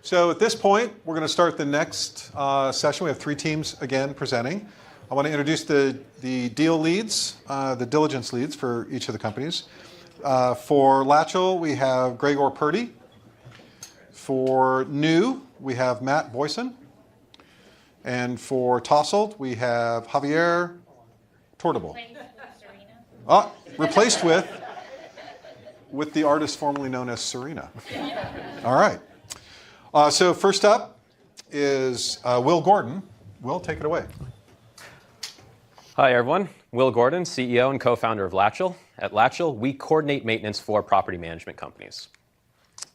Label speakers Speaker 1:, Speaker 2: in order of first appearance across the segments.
Speaker 1: So at this point, we're going to start the next session. We have three teams again presenting. I want to introduce the deal leads, the diligence leads for each of the companies. For Latch, we have Gregor Purdy. For New, we have Matt Boyson. And for Tousled, we have Javier Tortable. Replaced with the artist formerly known as Serena. All right. So first up is Will Gordon. Will, take it away.
Speaker 2: Hi, everyone. Will Gordon, CEO and co-founder of Latch. At Latch, we coordinate maintenance for property management companies.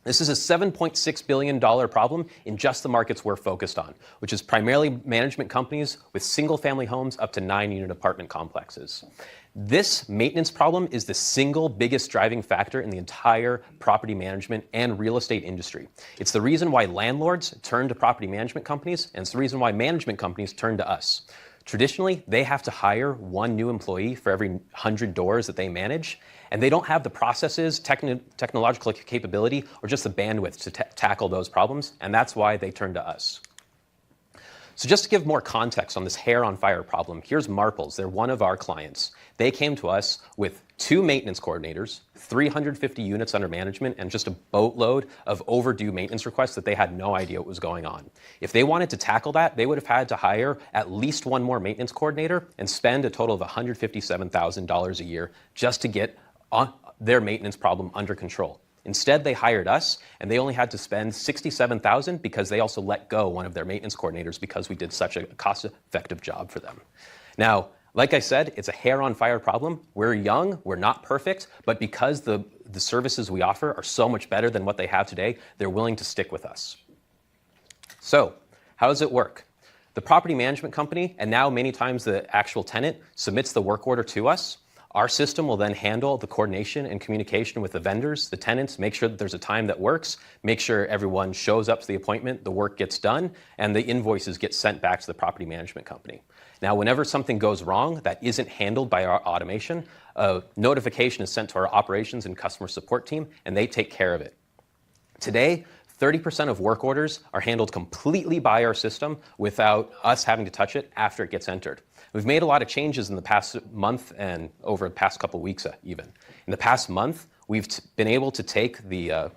Speaker 2: This is a $7.6 billion problem in just the markets we're focused on, which is primarily management companies with single-family homes up to 9-unit apartment complexes. This maintenance problem is the single biggest driving factor in the entire property management and real estate industry. It's the reason why landlords turn to property management companies, and it's the reason why management companies turn to us. Traditionally, they have to hire one new employee for every 100 doors that they manage, and they don't have the processes, technological capability, or just the bandwidth to tackle those problems, and that's why they turn to us. So just to give more context on this hair on fire problem, here's Marples. They're one of our clients. They came to us with 2 maintenance coordinators, 350 units under management, and just a boatload of overdue maintenance requests that they had no idea what was going on. If they wanted to tackle that, they would have had to hire at least one more maintenance coordinator and spend a total of $157,000 a year just to get their maintenance problem under control. Instead, they hired us, and they only had to spend $67,000 because they also let go one of their maintenance coordinators because we did such a cost-effective job for them. Now, like I said, it's a hair-on-fire problem. We're young, we're not perfect, but because the services we offer are so much better than what they have today, they're willing to stick with us. So, how does it work? The property management company, and now many times the actual tenant, submits the work order to us. Our system will then handle the coordination and communication with the vendors, the tenants, make sure that there's a time that works, make sure everyone shows up to the appointment, the work gets done, and the invoices get sent back to the property management company. Now, whenever something goes wrong that isn't handled by our automation, a notification is sent to our operations and customer support team, and they take care of it. Today, 30% of work orders are handled completely by our system without us having to touch it after it gets entered. We've made a lot of changes in the past month and over the past couple weeks even. In the past month, we've been able to take the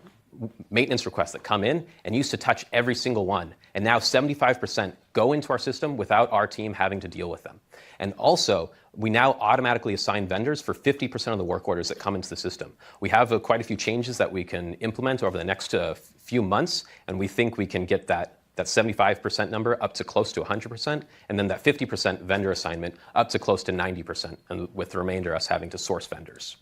Speaker 2: maintenance requests that come in and used to touch every single one. And now 75% go into our system without our team having to deal with them. And also, we now automatically assign vendors for 50% of the work orders that come into the system. We have quite a few changes that we can implement over the next few months, and we think we can get that 75% number up to close to 100%, and then that 50% vendor assignment up to close to 90%, and with the remainder us having to source vendors.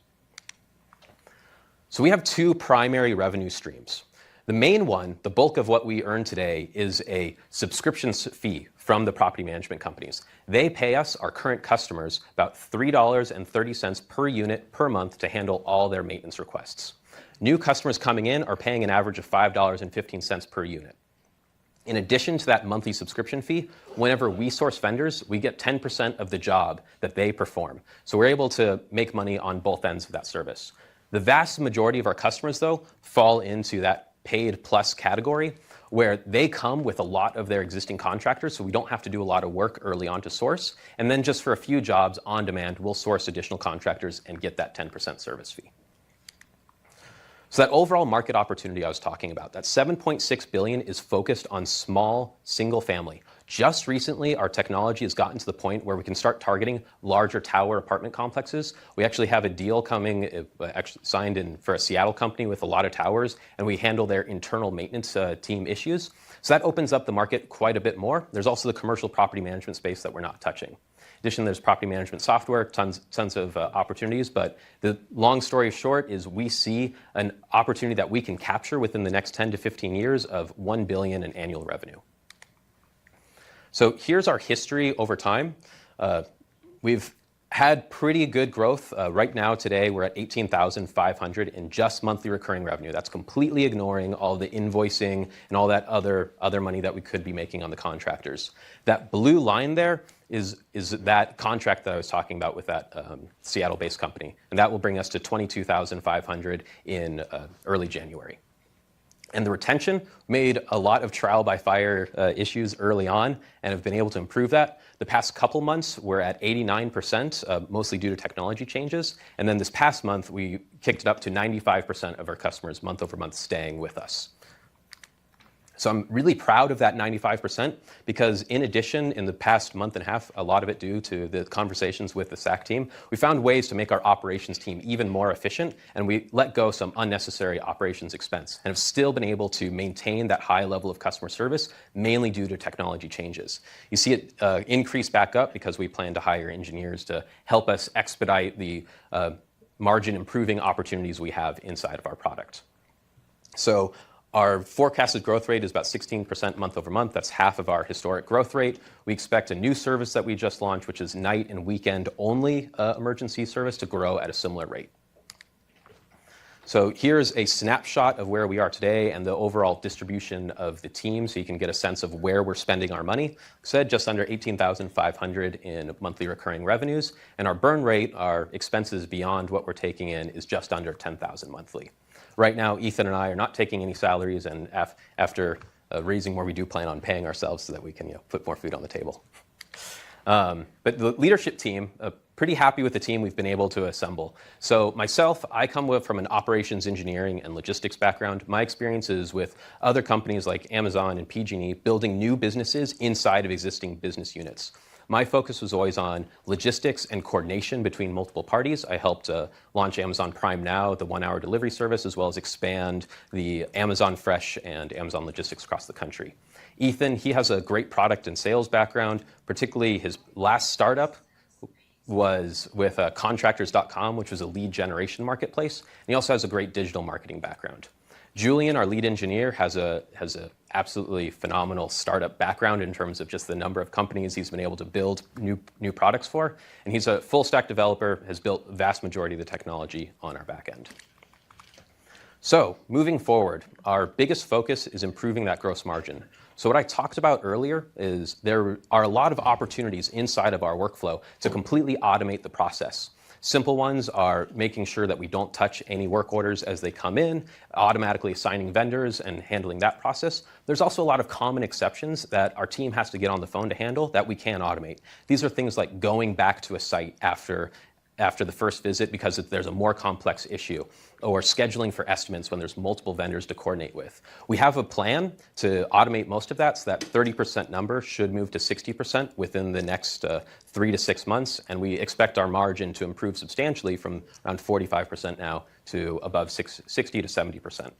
Speaker 2: So we have 2 primary revenue streams. The main one, the bulk of what we earn today, is a subscription fee from the property management companies. They pay us, our current customers, about $3.30 per unit per month to handle all their maintenance requests. New customers coming in are paying an average of $5.15 per unit. In addition to that monthly subscription fee, whenever we source vendors, we get 10% of the job that they perform. So we're able to make money on both ends of that service. The vast majority of our customers, though, fall into that paid plus category, where they come with a lot of their existing contractors, so we don't have to do a lot of work early on to source. And then just for a few jobs on demand, we'll source additional contractors and get that 10% service fee. So that overall market opportunity I was talking about, that $7.6 billion is focused on small, single family. Just recently, our technology has gotten to the point where we can start targeting larger tower apartment complexes. We actually have a deal coming, actually signed in for a Seattle company with a lot of towers, and we handle their internal maintenance team issues. So that opens up the market quite a bit more. There's also the commercial property management space that we're not touching. In addition, there's property management software, tons of opportunities, but the long story short is we see an opportunity that we can capture within the next 10 to 15 years of $1 billion in annual revenue. So here's our history over time. We've had pretty good growth. Right now, today, we're at $18,500 in just monthly recurring revenue. That's completely ignoring all the invoicing and all that other money that we could be making on the contractors. That blue line there is that contract that I was talking about with that Seattle-based company. And that will bring us to $22,500 in early January. And the retention, made a lot of trial by fire issues early on and have been able to improve that. The past couple months, we're at 89%, mostly due to technology changes. And then this past month, we kicked it up to 95% of our customers month over month staying with us. So I'm really proud of that 95% because in addition, in the past month and a half, a lot of it due to the conversations with the SAC team, we found ways to make our operations team even more efficient, and we let go some unnecessary operations expense and have still been able to maintain that high level of customer service, mainly due to technology changes. You see it increase back up because we plan to hire engineers to help us expedite the margin improving opportunities we have inside of our product. So our forecasted growth rate is about 16% month over month. That's half of our historic growth rate. We expect a new service that we just launched, which is night and weekend only emergency service, to grow at a similar rate. So here's a snapshot of where we are today and the overall distribution of the team, so you can get a sense of where we're spending our money. Like I said, just under $18,500 in monthly recurring revenues, and our burn rate, our expenses beyond what we're taking in, is just under $10,000 monthly. Right now, Ethan and I are not taking any salaries, and after raising more, we do plan on paying ourselves so that we can put more food on the table. But the leadership team, pretty happy with the team we've been able to assemble. So myself, I come from an operations engineering and logistics background. My experience is with other companies like Amazon and PG&E building new businesses inside of existing business units. My focus was always on logistics and coordination between multiple parties. I helped launch Amazon Prime Now, the one-hour delivery service, as well as expand the Amazon Fresh and Amazon Logistics across the country. Ethan, he has a great product and sales background, particularly his last startup was with contractors.com, which was a lead generation marketplace. And he also has a great digital marketing background. Julian, our lead engineer, has a absolutely phenomenal startup background in terms of just the number of companies he's been able to build new products for. And he's a full stack developer, has built the vast majority of the technology on our back end. So moving forward, our biggest focus is improving that gross margin. So what I talked about earlier is there are a lot of opportunities inside of our workflow to completely automate the process. Simple ones are making sure that we don't touch any work orders as they come in, automatically assigning vendors and handling that process. There's also a lot of common exceptions that our team has to get on the phone to handle that we can automate. These are things like going back to a site after the first visit because there's a more complex issue, or scheduling for estimates when there's multiple vendors to coordinate with. We have a plan to automate most of that, so that 30% number should move to 60% within the next 3 to 6 months, and we expect our margin to improve substantially from around 45% now to above 60 to 70%.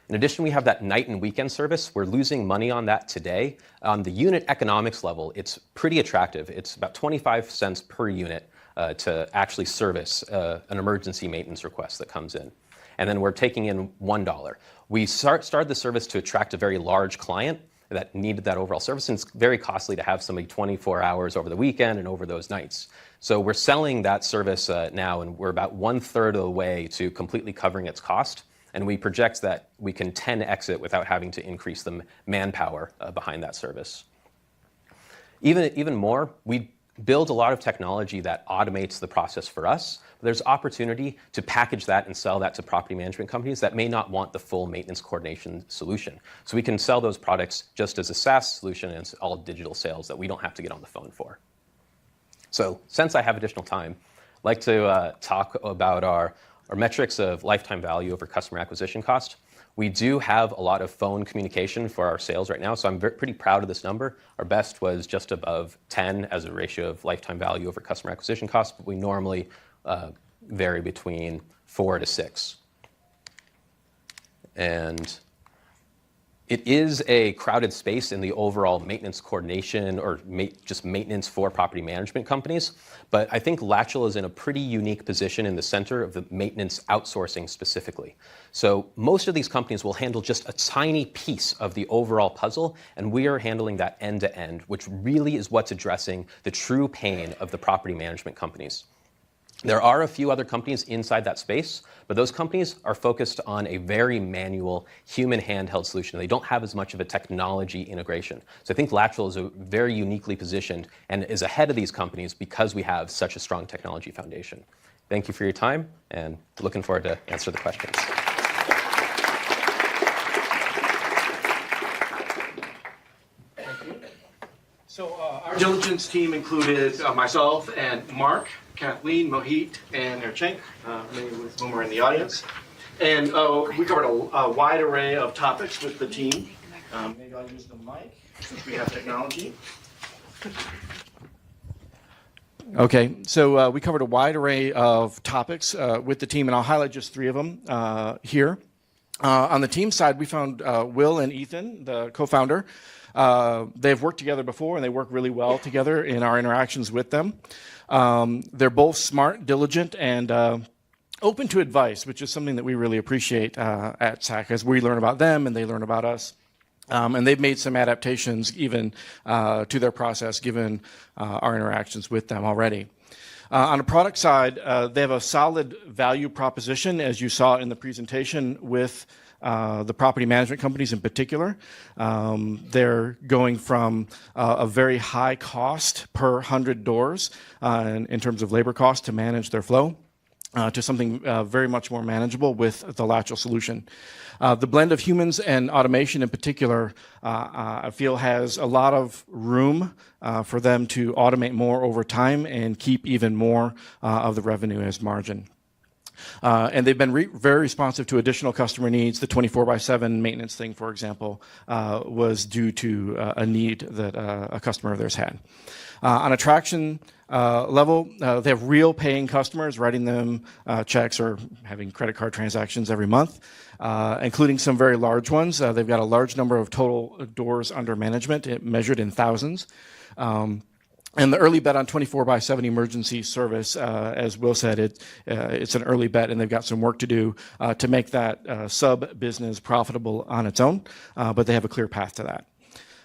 Speaker 2: In addition, we have that night and weekend service. We're losing money on that today. On the unit economics level, it's pretty attractive. It's about 25 cents per unit to actually service an emergency maintenance request that comes in. And then we're taking in $1. We started the service to attract a very large client that needed that overall service, and it's very costly to have somebody 24 hours over the weekend and over those nights. So we're selling that service now, and we're about 1/3 of the way to completely covering its cost. And we project that we can 10x it without having to increase the manpower behind that service. Even more, we build a lot of technology that automates the process for us. But there's opportunity to package that and sell that to property management companies that may not want the full maintenance coordination solution. So we can sell those products just as a SaaS solution, and it's all digital sales that we don't have to get on the phone for. So since I have additional time, I'd like to talk about our metrics of lifetime value over customer acquisition cost. We do have a lot of phone communication for our sales right now, so I'm pretty proud of this number. Our best was just above 10 as a ratio of lifetime value over customer acquisition cost, but we normally vary between 4 to 6. And it is a crowded space in the overall maintenance coordination or just maintenance for property management companies. But I think Latchel is in a pretty unique position in the center of the maintenance outsourcing specifically. So most of these companies will handle just a tiny piece of the overall puzzle, and we are handling that end to end, which really is what's addressing the true pain of the property management companies. There are a few other companies inside that space, but those companies are focused on a very manual, human handheld solution. They don't have as much of a technology integration. So I think Latchel is very uniquely positioned and is ahead of these companies because we have such a strong technology foundation. Thank you for your time, and looking forward to answer the questions.
Speaker 3: Our diligence team included myself and Mark, Kathleen, Mohit, and Erchenk, many of whom are in the audience. And we covered a wide array of topics with the team. Maybe I'll use the mic since we have technology. Okay, so we covered a wide array of topics with the team, and I'll highlight just 3 of them here. On the team side, we found Will and Ethan, the co-founder. They've worked together before, and they work really well together in our interactions with them. They're both smart, diligent, and open to advice, which is something that we really appreciate at SAC as we learn about them and they learn about us. And they've made some adaptations even to their process given our interactions with them already. On the product side, they have a solid value proposition, as you saw in the presentation with the property management companies in particular. They're going from a very high cost per 100 doors in terms of labor cost to manage their flow. To something very much more manageable with the Latch solution. The blend of humans and automation in particular, I feel has a lot of room for them to automate more over time and keep even more of the revenue as margin. And they've been very responsive to additional customer needs. The 24/7 maintenance thing, for example, was due to a need that a customer of theirs had. On attraction level, they have real paying customers writing them checks or having credit card transactions every month, including some very large ones. They've got a large number of total doors under management, measured in thousands. And the early bet on 24/7 emergency service, as Will said, it's an early bet, and they've got some work to do to make that sub-business profitable on its own, but they have a clear path to that.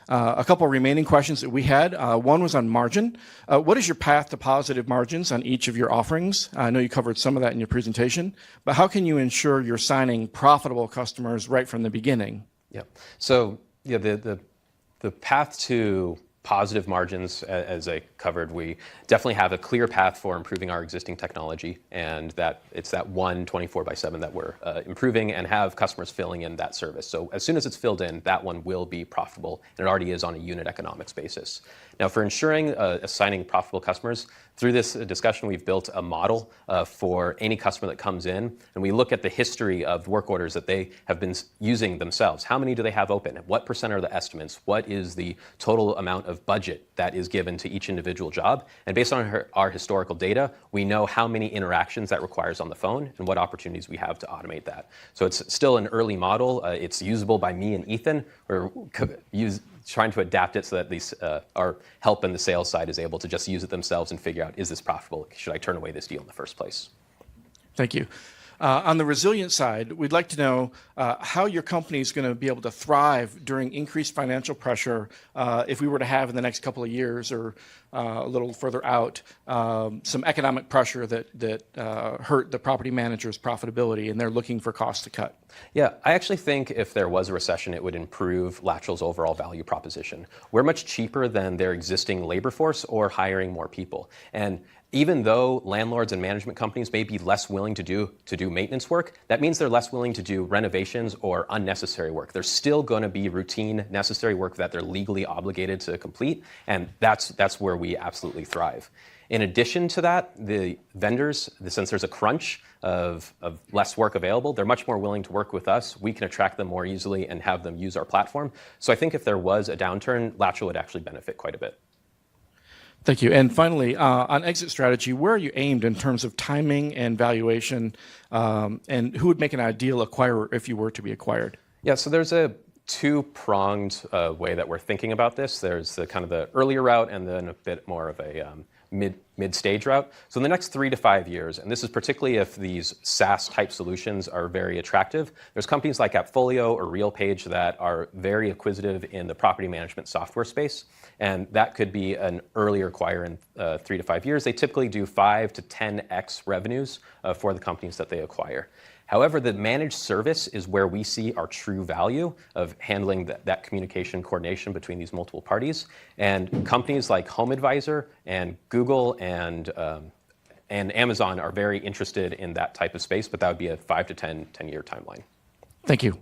Speaker 3: A couple remaining questions that we had. One was on margin. What is your path to positive margins on each of your offerings? I know you covered some of that in your presentation, but how can you ensure you're signing profitable customers right from the beginning?
Speaker 2: Yeah. So yeah, the path to positive margins, as I covered, we definitely have a clear path for improving our existing technology, and that it's that one 24/7 that we're improving and have customers filling in that service. So as soon as it's filled in, that one will be profitable, and it already is on a unit economics basis. Now, for ensuring assigning profitable customers, through this discussion, we've built a model for any customer that comes in, and we look at the history of work orders that they have been using themselves. How many do they have open? What % are the estimates? What is the total amount of budget that is given to each individual job? And based on our historical data, we know how many interactions that requires on the phone and what opportunities we have to automate that. So it's still an early model. It's usable by me and Ethan. We're trying to adapt it so that these, our help in the sales side is able to just use it themselves and figure out, is this profitable? Should I turn away this deal in the first place?
Speaker 3: Thank you. On the resilient side, we'd like to know how your company is going to be able to thrive during increased financial pressure if we were to have in the next couple of years or a little further out some economic pressure that hurt the property manager's profitability and they're looking for costs to cut.
Speaker 2: Yeah, I actually think if there was a recession, it would improve Latchel's overall value proposition. We're much cheaper than their existing labor force or hiring more people. And even though landlords and management companies may be less willing to do maintenance work, that means they're less willing to do renovations or unnecessary work. There's still going to be routine, necessary work that they're legally obligated to complete, and that's where we absolutely thrive. In addition to that, the vendors, since there's a crunch of less work available, they're much more willing to work with us. We can attract them more easily and have them use our platform. So I think if there was a downturn, Latchel would actually benefit quite a bit.
Speaker 3: Thank you. And finally, on exit strategy, where are you aimed in terms of timing and valuation, and who would make an ideal acquirer if you were to be acquired?
Speaker 2: Yeah, so there's a two-pronged way that we're thinking about this. There's the kind of the earlier route and then a bit more of a mid-stage route. So in the next 3 to 5 years, and this is particularly if these SaaS-type solutions are very attractive, there's companies like AppFolio or RealPage that are very acquisitive in the property management software space, and that could be an earlier acquire in 3 to 5 years. They typically do 5 to 10x revenues for the companies that they acquire. However, the managed service is where we see our true value of handling that communication coordination between these multiple parties. And companies like HomeAdvisor and Google and Amazon are very interested in that type of space, but that would be a 5 to 10-year timeline.
Speaker 3: Thank you.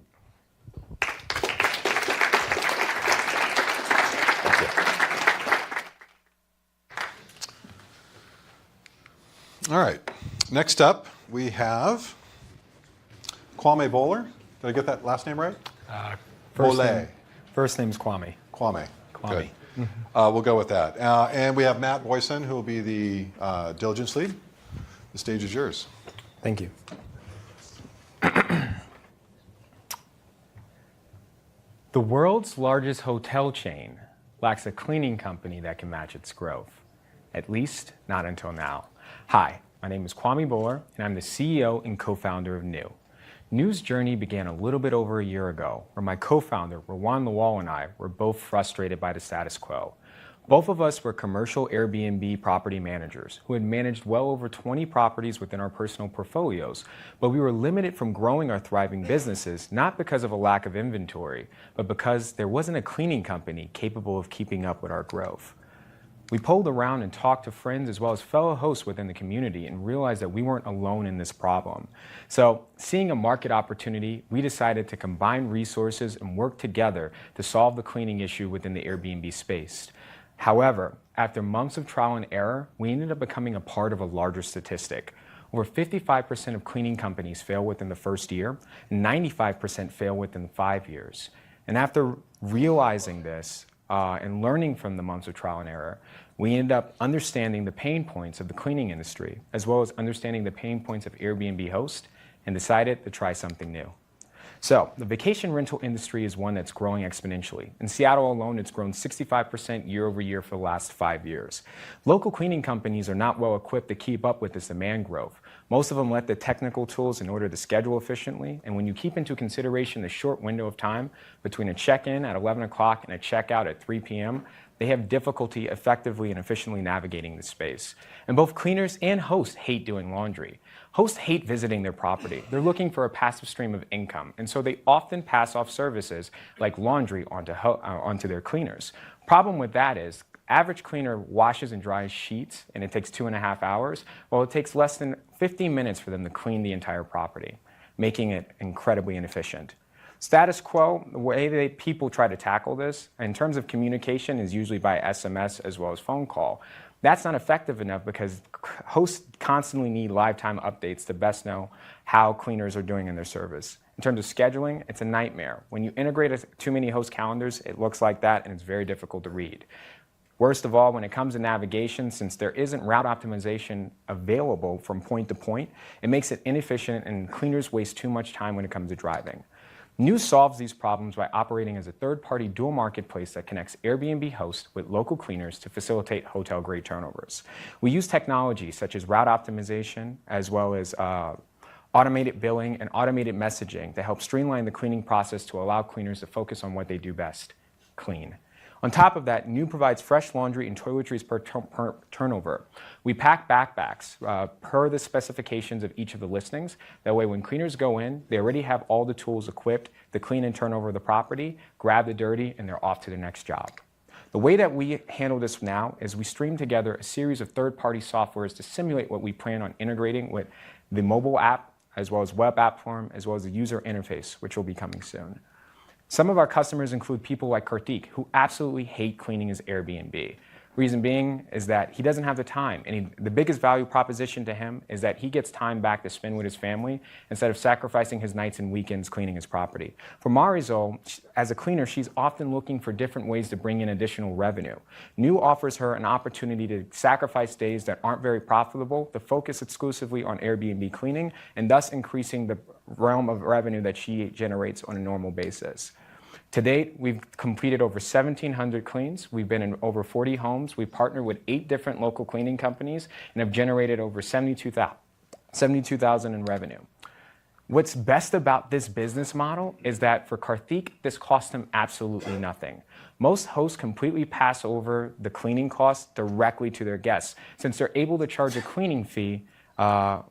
Speaker 1: All right. Next up, we have Kwame Bowler. Did I get that last name right?
Speaker 4: First name's Kwame.
Speaker 1: Kwame.
Speaker 4: Kwame.
Speaker 1: Good. We'll go with that. And we have Matt Boyson, who will be the diligence lead. The stage is yours.
Speaker 4: Thank you. The world's largest hotel chain lacks a cleaning company that can match its growth. At least, not until now. Hi, my name is Kwame Bowler, and I'm the CEO and co-founder of New. New's journey began a little bit over a year ago, where my co-founder, Rawan Lawal, and I were both frustrated by the status quo. Both of us were commercial Airbnb property managers who had managed well over 20 properties within our personal portfolios, but we were limited from growing our thriving businesses, not because of a lack of inventory, but because there wasn't a cleaning company capable of keeping up with our growth. We polled around and talked to friends as well as fellow hosts within the community and realized that we weren't alone in this problem. So, seeing a market opportunity, we decided to combine resources and work together to solve the cleaning issue within the Airbnb space. However, after months of trial and error, we ended up becoming a part of a larger statistic. Over 55% of cleaning companies fail within the first year, and 95% fail within 5 years. And after realizing this and learning from the months of trial and error, we ended up understanding the pain points of the cleaning industry, as well as understanding the pain points of Airbnb hosts, and decided to try something new. So, the vacation rental industry is one that's growing exponentially. In Seattle alone, it's grown 65% year over year for the last 5 years. Local cleaning companies are not well equipped to keep up with this demand growth. Most of them lack the technical tools in order to schedule efficiently, and when you keep into consideration the short window of time between a check-in at 11 o'clock and a check-out at 3 p.m., they have difficulty effectively and efficiently navigating the space. And both cleaners and hosts hate doing laundry. Hosts hate visiting their property. They're looking for a passive stream of income, and so they often pass off services like laundry onto their cleaners. Problem with that is, average cleaner washes and dries sheets, and it takes 2.5 hours, while it takes less than 15 minutes for them to clean the entire property, making it incredibly inefficient. Status quo, the way that people try to tackle this, in terms of communication, is usually by SMS as well as phone call. That's not effective enough because hosts constantly need live time updates to best know how cleaners are doing in their service. In terms of scheduling, it's a nightmare. When you integrate too many host calendars, it looks like that and it's very difficult to read. Worst of all, when it comes to navigation, since there isn't route optimization available from point to point, it makes it inefficient and cleaners waste too much time when it comes to driving. New solves these problems by operating as a third-party dual marketplace that connects Airbnb hosts with local cleaners to facilitate hotel-grade turnovers. We use technology such as route optimization as well as automated billing and automated messaging to help streamline the cleaning process to allow cleaners to focus on what they do best, clean. On top of that, New provides fresh laundry and toiletries per turnover. We pack backpacks per the specifications of each of the listings. That way, when cleaners go in, they already have all the tools equipped to clean and turn over the property, grab the dirty, and they're off to the next job. The way that we handle this now is we stream together a series of third-party softwares to simulate what we plan on integrating with the mobile app, as well as web app form, as well as the user interface, which will be coming soon. Some of our customers include people like Karthik, who absolutely hate cleaning his Airbnb. Reason being is that he doesn't have the time, and the biggest value proposition to him is that he gets time back to spend with his family instead of sacrificing his nights and weekends cleaning his property. For Marisol, as a cleaner, she's often looking for different ways to bring in additional revenue. New offers her an opportunity to sacrifice days that aren't very profitable to focus exclusively on Airbnb cleaning, and thus increasing the realm of revenue that she generates on a normal basis. To date, we've completed over 1,700 cleans. We've been in over 40 homes. We've partnered with 8 different local cleaning companies and have generated over $72,000 in revenue. What's best about this business model is that for Karthik, this cost him absolutely nothing. Most hosts completely pass over the cleaning costs directly to their guests, since they're able to charge a cleaning fee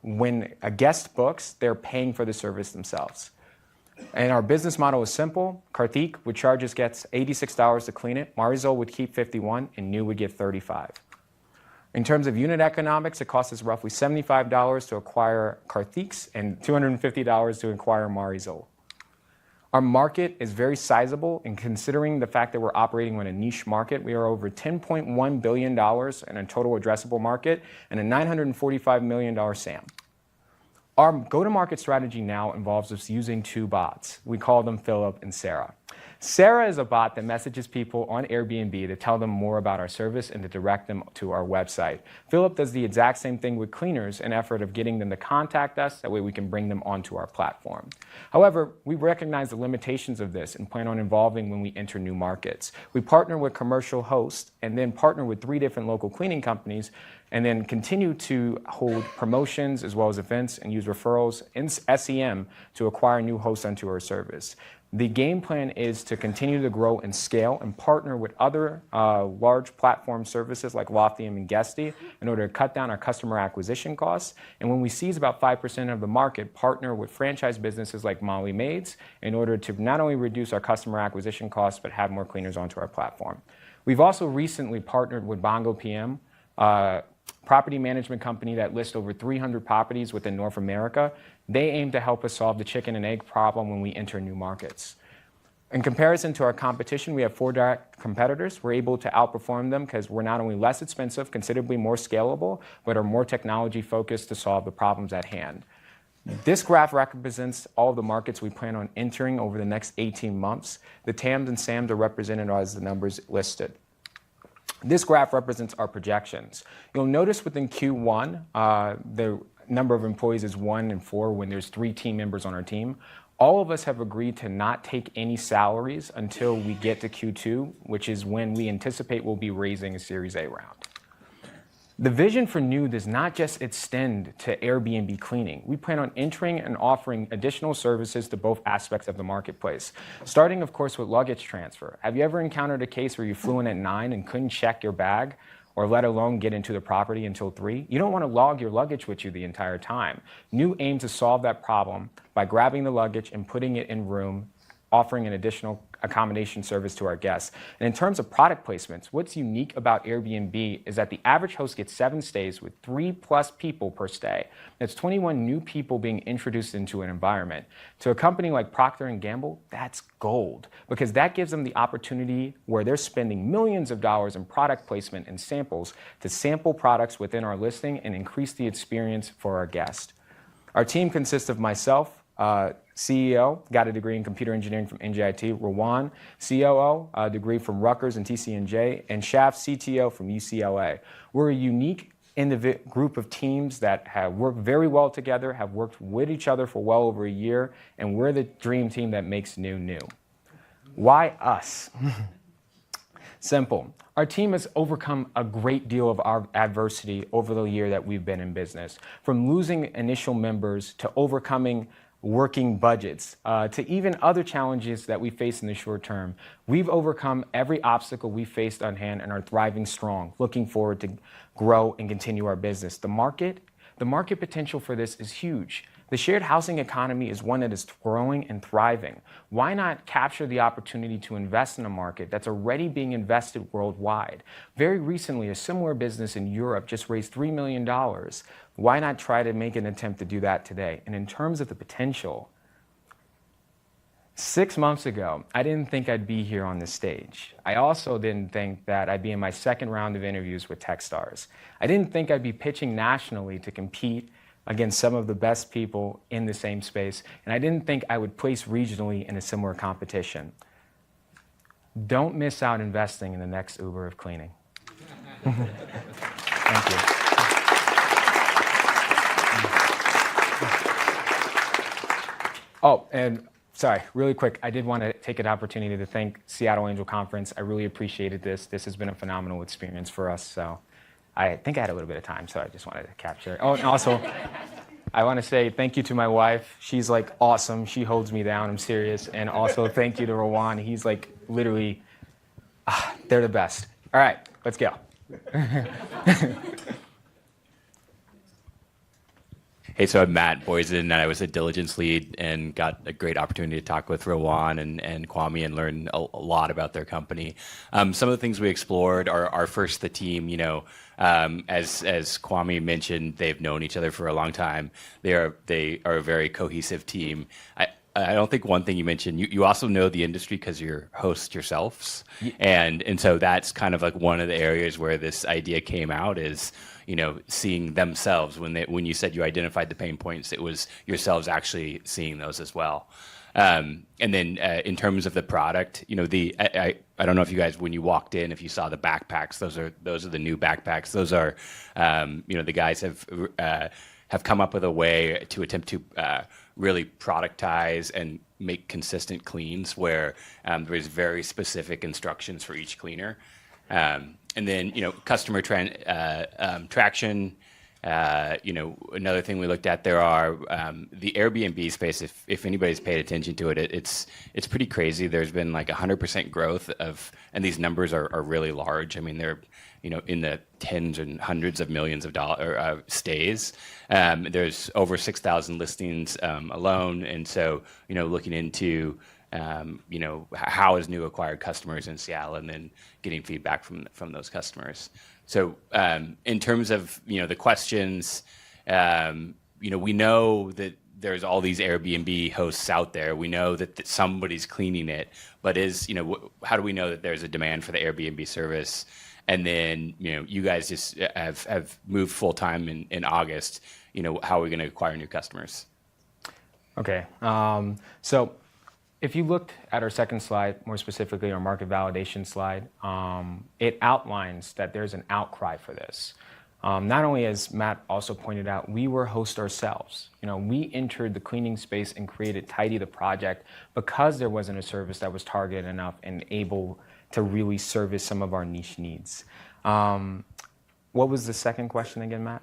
Speaker 4: when a guest books, they're paying for the service themselves. And our business model is simple. Karthik would charge his guests $86 to clean it. Marisol would keep $51, and New would get $35. In terms of unit economics, it costs us roughly $75 to acquire Karthik's and $250 to acquire Marisol. Our market is very sizable, and considering the fact that we're operating on a niche market, we are over $10.1 billion in a total addressable market and a $945 million SAM. Our go-to-market strategy now involves us using two bots. We call them Philip and Sarah. Sarah is a bot that messages people on Airbnb to tell them more about our service and to direct them to our website. Philip does the exact same thing with cleaners in effort of getting them to contact us. That way we can bring them onto our platform. However, we recognize the limitations of this and plan on evolving when we enter new markets. We partner with commercial hosts and then partner with 3 different local cleaning companies and then continue to hold promotions as well as events and use referrals in SEM to acquire new hosts onto our service. The game plan is to continue to grow and scale and partner with other large platform services like Lothium and Guesty in order to cut down our customer acquisition costs. And when we seize about 5% of the market, partner with franchise businesses like Molly Maids in order to not only reduce our customer acquisition costs, but have more cleaners onto our platform. We've also recently partnered with Bongo PM, property management company that lists over 300 properties within North America. They aim to help us solve the chicken and egg problem when we enter new markets. In comparison to our competition, we have 4 direct competitors. We're able to outperform them because we're not only less expensive, considerably more scalable, but are more technology focused to solve the problems at hand. This graph represents all of the markets we plan on entering over the next 18 months. The TAMs and SAMs are represented as the numbers listed. This graph represents our projections. You'll notice within Q1, the number of employees is 1 and 4 when there's 3 team members on our team. All of us have agreed to not take any salaries until we get to Q2, which is when we anticipate we'll be raising a Series A round. The vision for New does not just extend to Airbnb cleaning. We plan on entering and offering additional services to both aspects of the marketplace, starting, of course, with luggage transfer. Have you ever encountered a case where you flew in at 9 and couldn't check your bag, or let alone get into the property until 3? You don't want to log your luggage with you the entire time. New aims to solve that problem by grabbing the luggage and putting it in room, offering an additional accommodation service to our guests. And in terms of product placements, what's unique about Airbnb is that the average host gets 7 stays with 3+ people per stay. That's 21 new people being introduced into an environment. To a company like Procter & Gamble, that's gold, because that gives them the opportunity where they're spending millions of dollars in product placement and samples to sample products within our listing and increase the experience for our guest. Our team consists of myself, CEO, got a degree in computer engineering from NJIT, Rowan, COO, a degree from Rutgers and TCNJ, and Shaf, CTO from UCLA. We're a unique group of teams that have worked very well together, have worked with each other for well over a year, and we're the dream team that makes new. Why us? Simple. Our team has overcome a great deal of our adversity over the year that we've been in business, from losing initial members to overcoming working budgets, to even other challenges that we face in the short term. We've overcome every obstacle we faced on hand and are thriving strong, looking forward to grow and continue our business. The market potential for this is huge. The shared housing economy is one that is growing and thriving. Why not capture the opportunity to invest in a market that's already being invested worldwide? Very recently, a similar business in Europe just raised $3 million. Why not try to make an attempt to do that today? And in terms of the potential, 6 months ago, I didn't think I'd be here on this stage. I also didn't think that I'd be in my 2nd round of interviews with Techstars. I didn't think I'd be pitching nationally to compete against some of the best people in the same space, and I didn't think I would place regionally in a similar competition. Don't miss out investing in the next Uber of cleaning. Thank you. Oh, and sorry, really quick, I did want to take an opportunity to thank Seattle Angel Conference. I really appreciated this. This has been a phenomenal experience for us, so I think I had a little bit of time, so I just wanted to capture it. Oh, and also, I want to say thank you to my wife. She's like awesome. She holds me down. I'm serious. And also thank you to Rowan. He's like literally, they're the best. All right, let's go.
Speaker 5: Hey, so I'm Matt Boysen, and I was a diligence lead and got a great opportunity to talk with Rowan and Kwame and learn a lot about their company. Some of the things we explored are first the team. You know, as Kwame mentioned, they've known each other for a long time. They are a very cohesive team. I don't think one thing you mentioned, you also know the industry because you're hosts yourselves. And so that's kind of like one of the areas where this idea came out is, seeing themselves. When you said you identified the pain points, it was yourselves actually seeing those as well. And then in terms of the product, I don't know if you guys, when you walked in, if you saw the backpacks, those are the new backpacks. Those are, the guys have come up with a way to attempt to really productize and make consistent cleans where there's very specific instructions for each cleaner. And then, customer traction. Another thing we looked at, there are the Airbnb space. If anybody's paid attention to it, it's pretty crazy. There's been like 100% growth and these numbers are really large. I mean, they're in the tens and hundreds of millions of stays. There's over 6,000 listings alone, and so looking into how is new acquired customers in Seattle, and then getting feedback from those customers. So in terms of the questions, we know that there's all these Airbnb hosts out there. We know that somebody's cleaning it, but how do we know that there's a demand for the Airbnb service? And then you guys just have moved full time in August. How are we going to acquire new customers?
Speaker 4: Okay, so if you looked at our second slide, more specifically our market validation slide, it outlines that there's an outcry for this. Not only, as Matt also pointed out, we were hosts ourselves. We entered the cleaning space and created Tidy the project because there wasn't a service that was targeted enough and able to really service some of our niche needs. What was the second question again, Matt?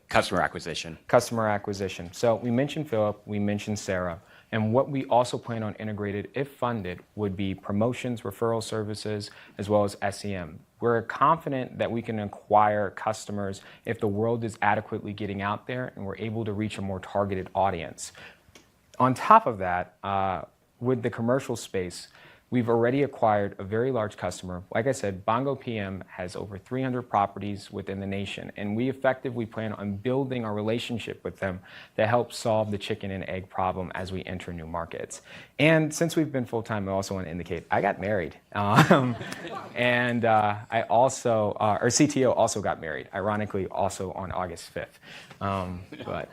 Speaker 5: Customer acquisition.
Speaker 4: Customer acquisition. So we mentioned Philip, we mentioned Sarah, and what we also plan on integrated, if funded, would be promotions, referral services, as well as SEM. We're confident that we can acquire customers if the world is adequately getting out there and we're able to reach a more targeted audience. On top of that, with the commercial space, we've already acquired a very large customer. Like I said, Bongo PM has over 300 properties within the nation, and we effectively plan on building a relationship with them to help solve the chicken and egg problem as we enter new markets. And since we've been full-time, I also want to indicate I got married. And I also, our CTO also got married, ironically, also on August 5th. But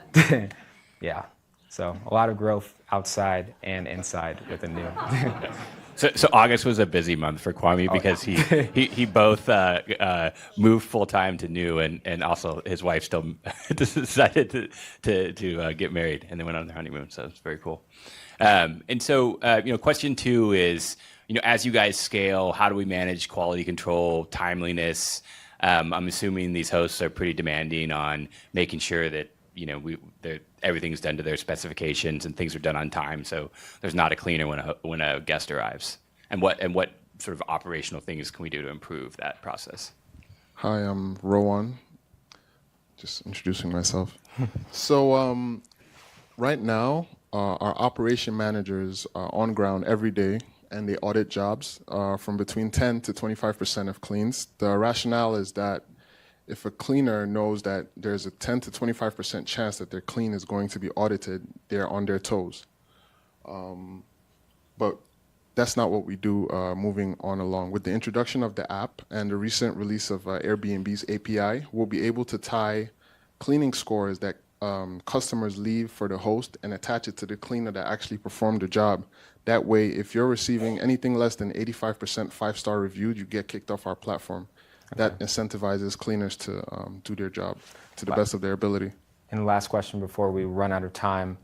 Speaker 4: yeah, so a lot of growth outside and inside with the new.
Speaker 5: So August was a busy month for Kwame because he both moved full time to new, and also his wife still decided to get married, and they went on their honeymoon. So it's very cool. And so question 2 is as you guys scale, how do we manage quality control, timeliness? I'm assuming these hosts are pretty demanding on making sure that everything's done to their specifications and things are done on time, so there's not a cleaner when a guest arrives. And what sort of operational things can we do to improve that process?
Speaker 6: Hi, I'm Rowan. Just introducing myself. So right now, our operation managers are on ground every day, and they audit jobs from between 10 to 25% of cleans. The rationale is that if a cleaner knows that there's a 10 to 25% chance that their clean is going to be audited, they're on their toes. But that's not what we do moving on along. With the introduction of the app and the recent release of Airbnb's API, we'll be able to tie cleaning scores that customers leave for the host and attach it to the cleaner that actually performed the job. That way, if you're receiving anything less than 85% 5-star reviewed, you get kicked off our platform. Okay. That incentivizes cleaners to do their job to the best of their ability.
Speaker 4: And the last question before we run out of time,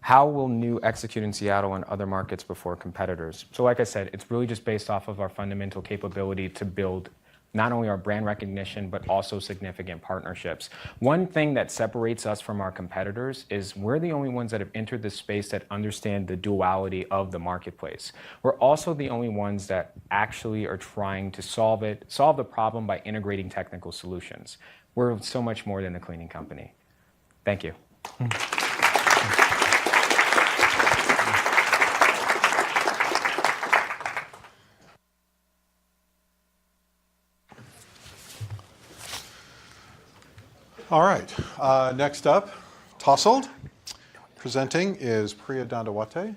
Speaker 4: how will new execute in Seattle and other markets before competitors? So like I said, it's really just based off of our fundamental capability to build not only our brand recognition, but also significant partnerships. One thing that separates us from our competitors is we're the only ones that have entered the space that understand the duality of the marketplace. We're also the only ones that actually are trying to solve the problem by integrating technical solutions. We're so much more than a cleaning company. Thank you.
Speaker 1: All right. Next up, Tousled. presenting is Priya Dandawate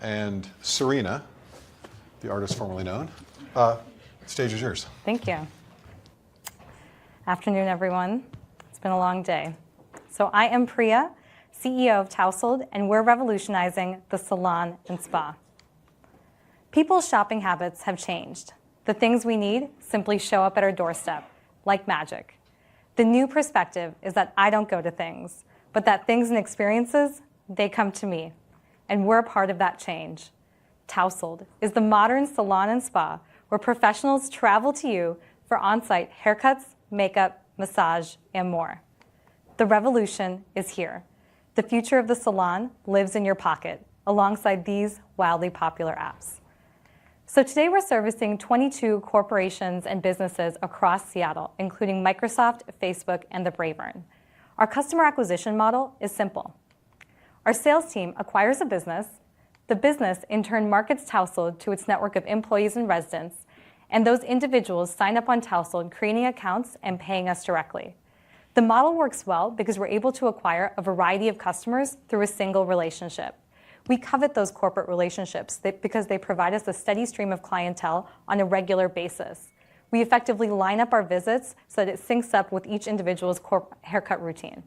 Speaker 1: and Serena, the artist formerly known. Stage is yours.
Speaker 7: Thank you. Afternoon, everyone. It's been a long day. So I am Priya, CEO of Tousled, and we're revolutionizing the salon and spa. People's shopping habits have changed. The things we need simply show up at our doorstep, like magic. The new perspective is that I don't go to things, but that things and experiences, they come to me. And we're part of that change. Tousled is the modern salon and spa where professionals travel to you for on-site haircuts, makeup, massage, and more. The revolution is here. The future of the salon lives in your pocket, alongside these wildly popular apps. So today we're servicing 22 corporations and businesses across Seattle, including Microsoft, Facebook, and the Bravern. Our customer acquisition model is simple. Our sales team acquires a business. The business, in turn, markets Tousled to its network of employees and residents, and those individuals sign up on Tousled, creating accounts and paying us directly. The model works well because we're able to acquire a variety of customers through a single relationship. We covet those corporate relationships because they provide us a steady stream of clientele on a regular basis. We effectively line up our visits so that it syncs up with each individual's haircut routine.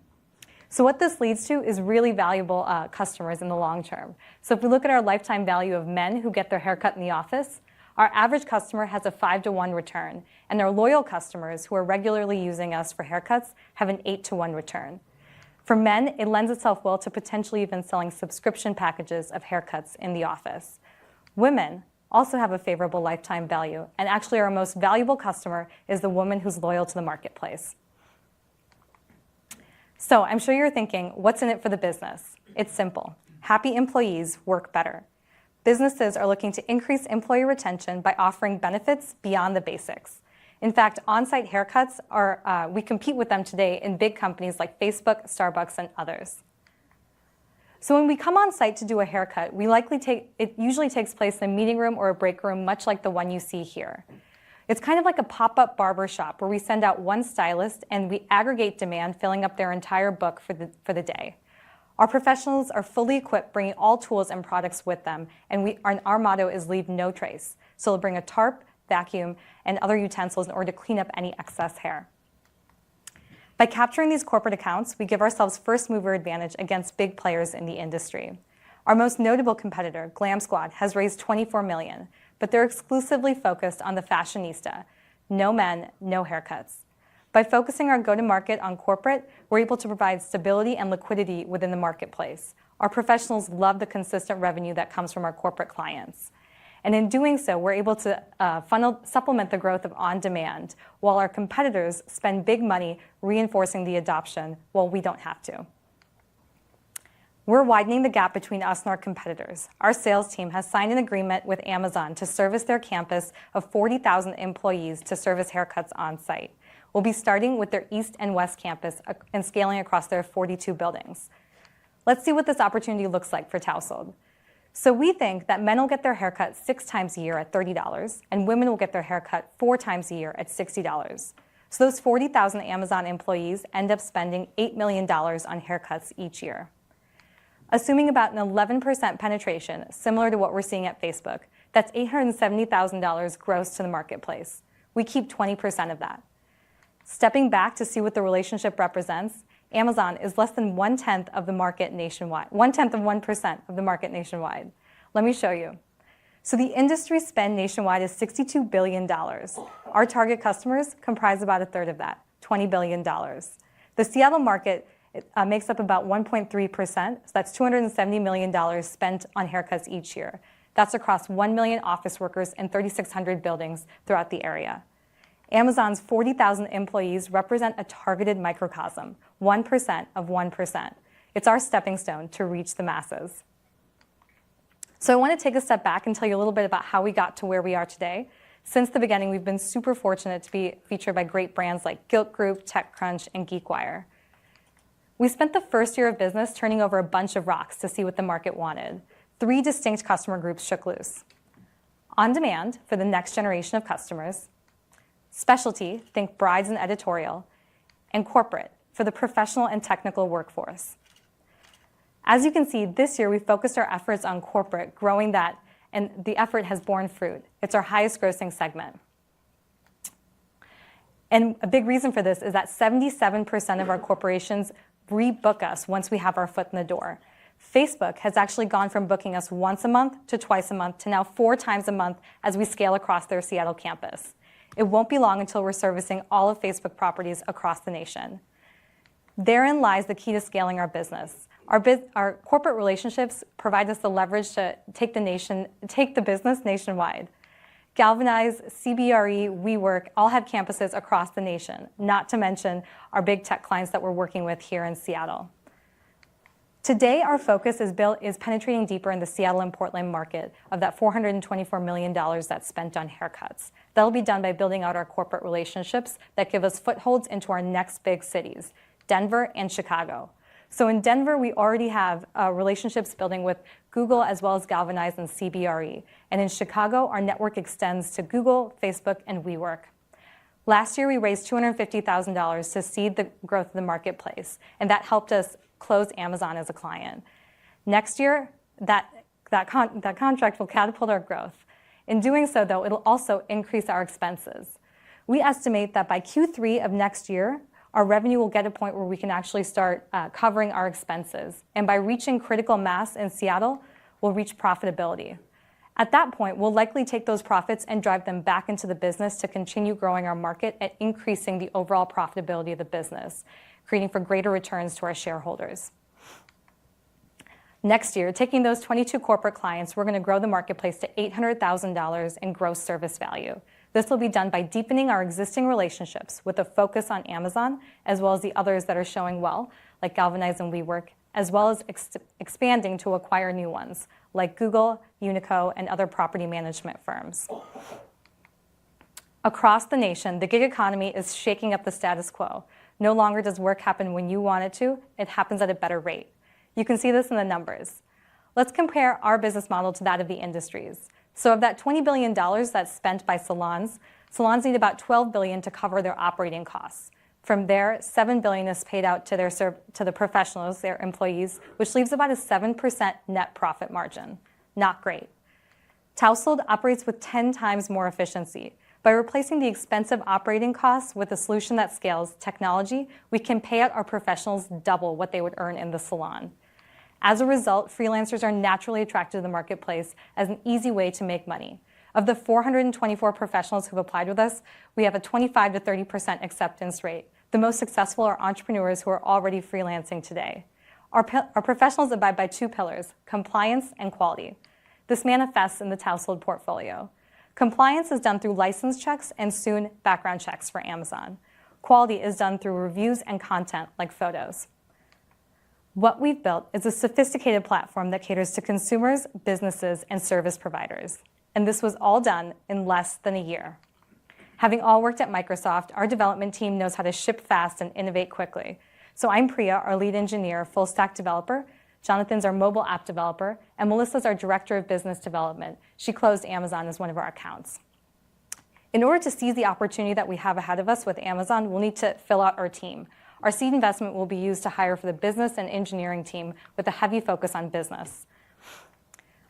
Speaker 7: So what this leads to is really valuable customers in the long term. So if we look at our lifetime value of men who get their haircut in the office, our average customer has a 5-to-1 return, and our loyal customers who are regularly using us for haircuts have an 8-to-1 return. For men, it lends itself well to potentially even selling subscription packages of haircuts in the office. Women also have a favorable lifetime value, and actually our most valuable customer is the woman who's loyal to the marketplace. So I'm sure you're thinking, what's in it for the business? It's simple. Happy employees work better. Businesses are looking to increase employee retention by offering benefits beyond the basics. In fact, on-site haircuts we compete with them today in big companies like Facebook, Starbucks, and others. So when we come on site to do a haircut, it usually takes place in a meeting room or a break room, much like the one you see here. It's kind of like a pop-up barber shop where we send out one stylist and we aggregate demand, filling up their entire book for the day. Our professionals are fully equipped, bringing all tools and products with them, and our motto is leave no trace. So they'll bring a tarp, vacuum, and other utensils in order to clean up any excess hair. By capturing these corporate accounts, we give ourselves first mover advantage against big players in the industry. Our most notable competitor, Glam Squad, has raised $24 million, but they're exclusively focused on the fashionista. No men, no haircuts. By focusing our go-to-market on corporate, we're able to provide stability and liquidity within the marketplace. Our professionals love the consistent revenue that comes from our corporate clients. And in doing so, we're able to supplement the growth of on-demand, while our competitors spend big money reinforcing the adoption, while we don't have to. We're widening the gap between us and our competitors. Our sales team has signed an agreement with Amazon to service their campus of 40,000 employees to service haircuts on site. We'll be starting with their East and West campus and scaling across their 42 buildings. Let's see what this opportunity looks like for Tousled. So we think that men will get their haircut 6 times a year at $30, and women will get their haircut 4 times a year at $60. So those 40,000 Amazon employees end up spending $8 million on haircuts each year. Assuming about an 11% penetration, similar to what we're seeing at Facebook, that's $870,000 gross to the marketplace. We keep 20% of that. Stepping back to see what the relationship represents, Amazon is less than 1/10 of the market nationwide, 1/10 of 1% of the market nationwide. Let me show you. So the industry spend nationwide is $62 billion. Our target customers comprise about 1/3 of that, $20 billion. The Seattle market makes up about 1.3%, so that's $270 million spent on haircuts each year. That's across 1 million office workers and 3,600 buildings throughout the area. Amazon's 40,000 employees represent a targeted microcosm, 1% of 1%. It's our stepping stone to reach the masses. So I want to take a step back and tell you a little bit about how we got to where we are today. Since the beginning, we've been super fortunate to be featured by great brands like Gilt Group, TechCrunch, and GeekWire. We spent the first year of business turning over a bunch of rocks to see what the market wanted. 3 distinct customer groups shook loose. On demand for the next generation of customers, specialty, think brides and editorial, and corporate for the professional and technical workforce. As you can see, this year we focused our efforts on corporate, growing that, and the effort has borne fruit. It's our highest grossing segment. And a big reason for this is that 77% of our corporations rebook us once we have our foot in the door. Facebook has actually gone from booking us once a month to twice a month to now 4 times a month as we scale across their Seattle campus. It won't be long until we're servicing all of Facebook properties across the nation. Therein lies the key to scaling our business. Our corporate relationships provide us the leverage to take the business nationwide. Galvanize, CBRE, WeWork all have campuses across the nation, not to mention our big tech clients that we're working with here in Seattle. Today, our focus is penetrating deeper in the Seattle and Portland market of that $424 million that's spent on haircuts. That'll be done by building out our corporate relationships that give us footholds into our next big cities, Denver and Chicago. So in Denver, we already have relationships building with Google as well as Galvanize and CBRE. And in Chicago, our network extends to Google, Facebook, and WeWork. Last year, we raised $250,000 to seed the growth of the marketplace, and that helped us close Amazon as a client. Next year, that contract will catapult our growth. In doing so, though, it'll also increase our expenses. We estimate that by Q3 of next year, our revenue will get a point where we can actually start covering our expenses. And by reaching critical mass in Seattle, we'll reach profitability. At that point, we'll likely take those profits and drive them back into the business to continue growing our market and increasing the overall profitability of the business, creating for greater returns to our shareholders. Next year, taking those 22 corporate clients, we're going to grow the marketplace to $800,000 in gross service value. This will be done by deepening our existing relationships with a focus on Amazon, as well as the others that are showing well, like Galvanize and WeWork, as well as expanding to acquire new ones, like Google, Unico, and other property management firms. Across the nation, the gig economy is shaking up the status quo. No longer does work happen when you want it to, it happens at a better rate. You can see this in the numbers. Let's compare our business model to that of the industries. So of that $20 billion that's spent by salons need about $12 billion to cover their operating costs. From there, $7 billion is paid out to the professionals, their employees, which leaves about a 7% net profit margin. Not great. Tousled operates with 10 times more efficiency. By replacing the expensive operating costs with a solution that scales technology, we can pay out our professionals double what they would earn in the salon. As a result, freelancers are naturally attracted to the marketplace as an easy way to make money. Of the 424 professionals who've applied with us, we have a 25 to 30% acceptance rate. The most successful are entrepreneurs who are already freelancing today. Our professionals abide by 2 pillars, compliance and quality. This manifests in the Tousled portfolio. Compliance is done through license checks and soon background checks for Amazon. Quality is done through reviews and content like photos. What we've built is a sophisticated platform that caters to consumers, businesses, and service providers. And this was all done in less than a year. Having all worked at Microsoft, our development team knows how to ship fast and innovate quickly. So I'm Priya, our lead engineer, full stack developer. Jonathan's our mobile app developer, and Melissa's our director of business development. She closed Amazon as one of our accounts. In order to seize the opportunity that we have ahead of us with Amazon, we'll need to fill out our team. Our seed investment will be used to hire for the business and engineering team with a heavy focus on business.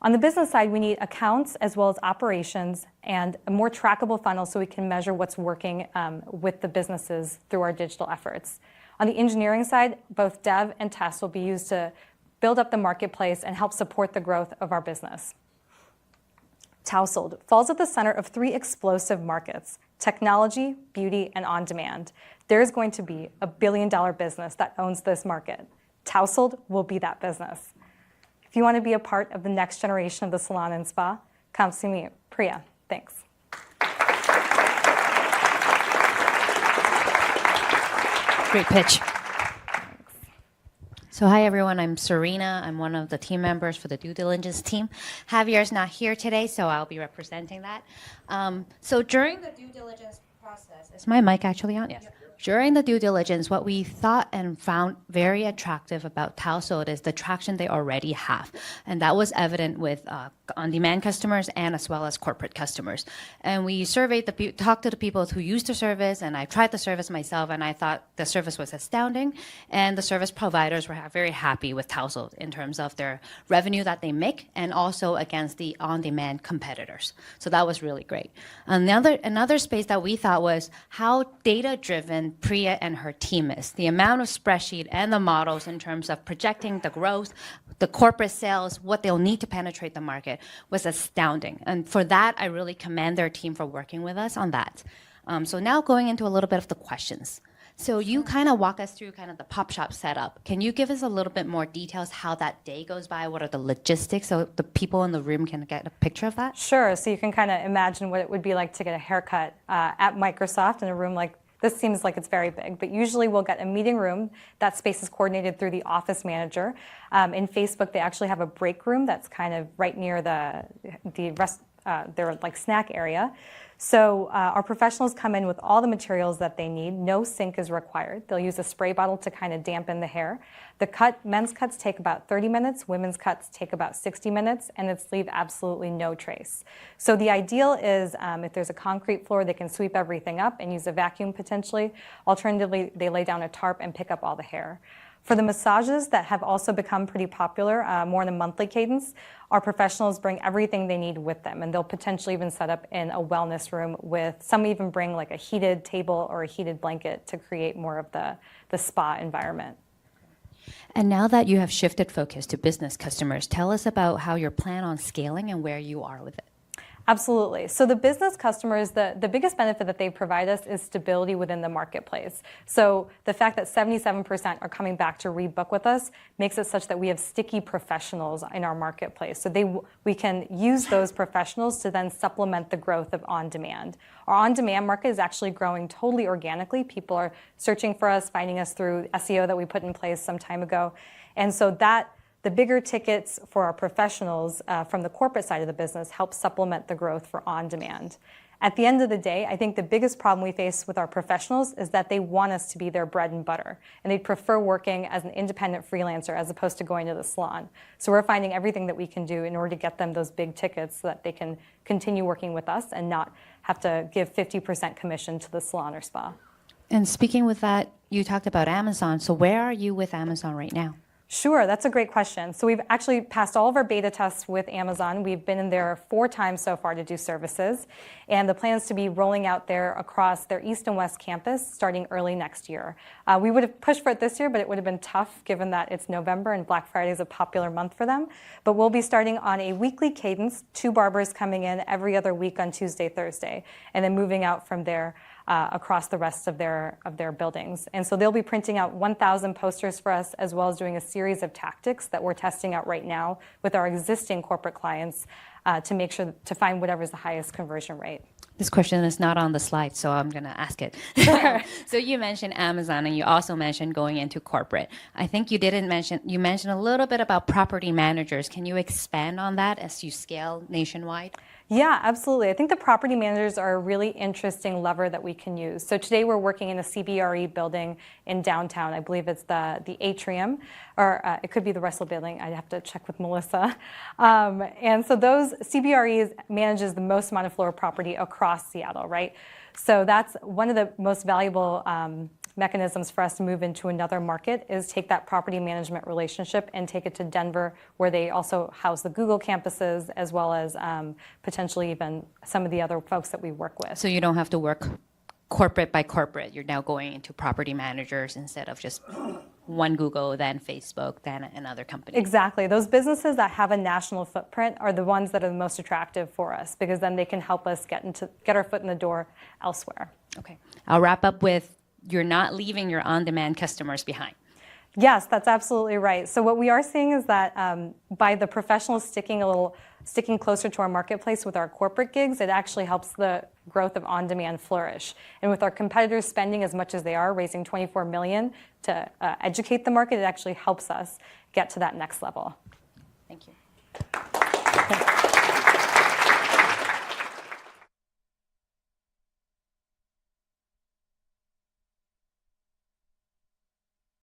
Speaker 7: On the business side, we need accounts as well as operations and a more trackable funnel so we can measure what's working with the businesses through our digital efforts. On the engineering side, both dev and test will be used to build up the marketplace and help support the growth of our business. Tousled falls at the center of 3 explosive markets: technology, beauty, and on-demand. There's going to be a billion-dollar business that owns this market. Tousled will be that business. If you want to be a part of the next generation of the salon and spa, come see me. Priya, thanks.
Speaker 8: Great pitch. So hi, everyone. I'm Serena. I'm one of the team members for the due diligence team. Javier's not here today, so I'll be representing that. So during the due diligence process, is my mic actually on? Yes. During the due diligence, what we thought and found very attractive about Tousled is the traction they already have. And that was evident with on-demand customers and as well as corporate customers. And we surveyed talked to the people who used the service, and I tried the service myself, and I thought the service was astounding. And the service providers were very happy with Tousled in terms of their revenue that they make and also against the on-demand competitors. So that was really great. Another space that we thought was how data-driven Priya and her team is. The amount of spreadsheet and the models in terms of projecting the growth, the corporate sales, what they'll need to penetrate the market was astounding. And for that, I really commend their team for working with us on that. So now going into a little bit of the questions. So you kind of walk us through kind of the pop shop setup. Can you give us a little bit more details how that day goes by? What are the logistics so the people in the room can get a picture of that?
Speaker 7: Sure. So you can kind of imagine what it would be like to get a haircut at Microsoft in a room like this. Seems like it's very big, but usually we'll get a meeting room. That space is coordinated through the office manager. In Facebook, they actually have a break room that's kind of right near their like snack area. So our professionals come in with all the materials that they need. No sink is required. They'll use a spray bottle to kind of dampen the hair. Men's cuts take about 30 minutes. Women's cuts take about 60 minutes, and it's leave absolutely no trace. So the ideal is if there's a concrete floor, they can sweep everything up and use a vacuum potentially. Alternatively, they lay down a tarp and pick up all the hair. For the massages that have also become pretty popular, more on a monthly cadence, our professionals bring everything they need with them, and they'll potentially even set up in a wellness room with, some even bring like a heated table or a heated blanket to create more of the spa environment.
Speaker 8: And now that you have shifted focus to business customers, tell us about how you're planning on scaling and where you are with it.
Speaker 7: Absolutely. So the business customers, the biggest benefit that they provide us is stability within the marketplace. So the fact that 77% are coming back to rebook with us makes it such that we have sticky professionals in our marketplace. So we can use those professionals to then supplement the growth of on-demand. Our on-demand market is actually growing totally organically. People are searching for us, finding us through SEO that we put in place some time ago. And so the bigger tickets for our professionals from the corporate side of the business help supplement the growth for on-demand. At the end of the day, I think the biggest problem we face with our professionals is that they want us to be their bread and butter, and they'd prefer working as an independent freelancer as opposed to going to the salon. So we're finding everything that we can do in order to get them those big tickets so that they can continue working with us and not have to give 50% commission to the salon or spa.
Speaker 8: And speaking with that, you talked about Amazon. So where are you with Amazon right now?
Speaker 7: Sure, that's a great question. So we've actually passed all of our beta tests with Amazon. We've been in there 4 times so far to do services. And the plan is to be rolling out there across their East and West campus starting early next year. We would have pushed for it this year, but it would have been tough given that it's November and Black Friday is a popular month for them. But we'll be starting on a weekly cadence, 2 barbers coming in every other week on Tuesday, Thursday, and then moving out from there across the rest of their buildings. And so they'll be printing out 1,000 posters for us, as well as doing a series of tactics that we're testing out right now with our existing corporate clients to make sure to find whatever's the highest conversion rate.
Speaker 8: This question is not on the slide, so I'm going to ask it. So you mentioned Amazon, and you also mentioned going into corporate. I think you mentioned a little bit about property managers. Can you expand on that as you scale nationwide?
Speaker 7: Yeah, absolutely. I think the property managers are a really interesting lever that we can use. So today we're working in a CBRE building in downtown. I believe it's the atrium, or it could be the Russell building. I'd have to check with Melissa. And so those CBRE manages the most amount of floor property across Seattle, right? So that's one of the most valuable mechanisms for us to move into another market is take that property management relationship and take it to Denver, where they also house the Google campuses, as well as potentially even some of the other folks that we work with.
Speaker 8: So you don't have to work corporate by corporate. You're now going into property managers instead of just one Google, then Facebook, then another company.
Speaker 7: Exactly. Those businesses that have a national footprint are the ones that are the most attractive for us, because then they can help us get our foot in the door elsewhere.
Speaker 8: Okay. I'll wrap up with you're not leaving your on-demand customers behind.
Speaker 7: Yes, that's absolutely right. So what we are seeing is that by the professionals sticking closer to our marketplace with our corporate gigs, it actually helps the growth of on-demand flourish. And with our competitors spending as much as they are, raising $24 million to educate the market, it actually helps us get to that next level.
Speaker 8: Thank you.